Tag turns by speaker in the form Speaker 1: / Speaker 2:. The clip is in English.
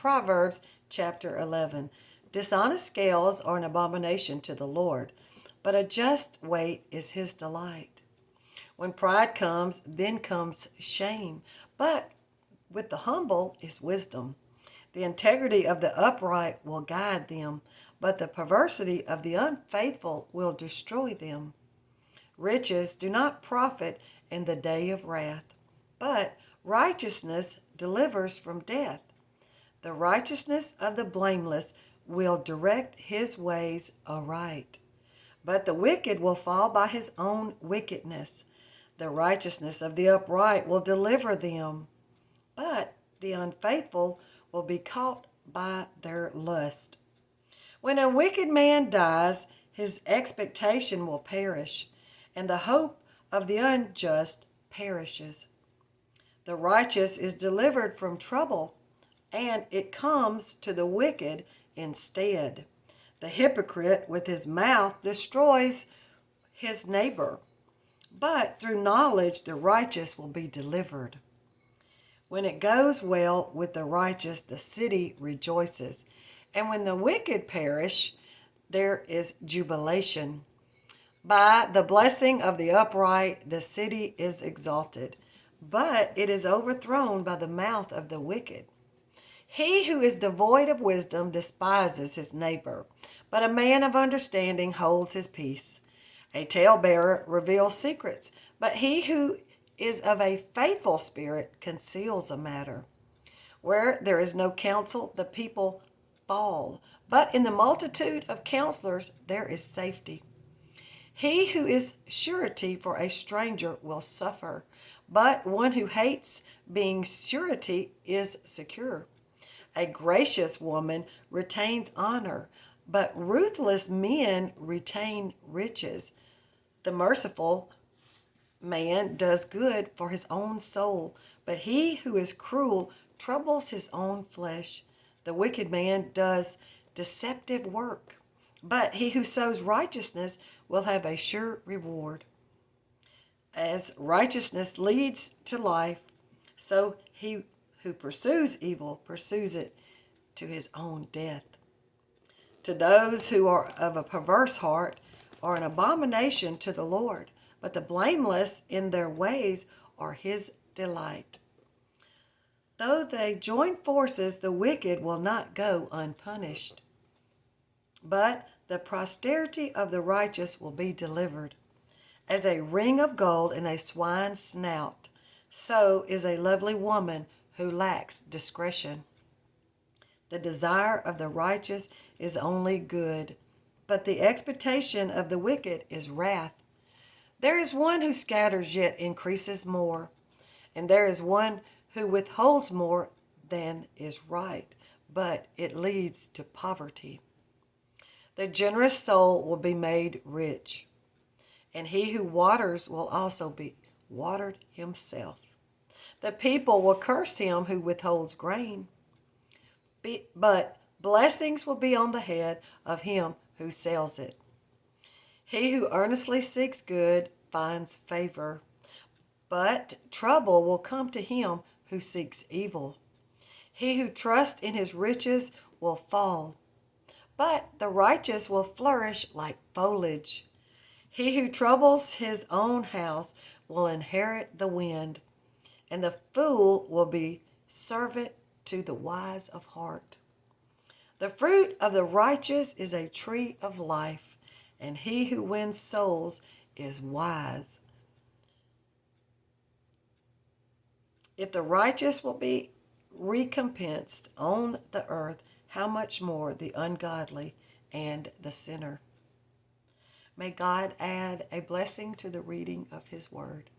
Speaker 1: Proverbs chapter 11. Dishonest scales are an abomination to the Lord, but a just weight is his delight. When pride comes, then comes shame, but with the humble is wisdom. The integrity of the upright will guide them, but the perversity of the unfaithful will destroy them. Riches do not profit in the day of wrath, but righteousness delivers from death. The righteousness of the blameless will direct his ways aright, but the wicked will fall by his own wickedness. The righteousness of the upright will deliver them, but the unfaithful will be caught by their lust. When a wicked man dies, his expectation will perish, and the hope of the unjust perishes. The righteous is delivered from trouble, and it comes to the wicked instead. The hypocrite with his mouth destroys his neighbor, but through knowledge the righteous will be delivered. When it goes well with the righteous, the city rejoices, and when the wicked perish, there is jubilation. By the blessing of the upright, the city is exalted, but it is overthrown by the mouth of the wicked. He who is devoid of wisdom despises his neighbor, but a man of understanding holds his peace. A talebearer reveals secrets, but he who is of a faithful spirit conceals a matter. Where there is no counsel, the people fall, but in the multitude of counselors there is safety. He who is surety for a stranger will suffer, but one who hates being surety is secure. A gracious woman retains honor, but ruthless men retain riches. The merciful man does good for his own soul, but he who is cruel troubles his own flesh. The wicked man does deceptive work, but he who sows righteousness will have a sure reward. As righteousness leads to life, so he who pursues evil pursues it to his own death. To those who are of a perverse heart are an abomination to the Lord, but the blameless in their ways are his delight. Though they join forces, the wicked will not go unpunished, but the posterity of the righteous will be delivered. As a ring of gold in a swine's snout, so is a lovely woman who lacks discretion. The desire of the righteous is only good, but the expectation of the wicked is wrath. There is one who scatters yet increases more, and there is one who withholds more than is right, but it leads to poverty. The generous soul will be made rich, and he who waters will also be watered himself. The people will curse him who withholds grain, but blessings will be on the head of him who sells it. He who earnestly seeks good finds favor, but trouble will come to him who seeks evil. He who trusts in his riches will fall, but the righteous will flourish like foliage. He who troubles his own house will inherit the wind, and the fool will be servant to the wise of heart. The fruit of the righteous is a tree of life, and he who wins souls is wise. If the righteous will be recompensed on the earth, how much more the ungodly and the sinner? May God add a blessing to the reading of his word.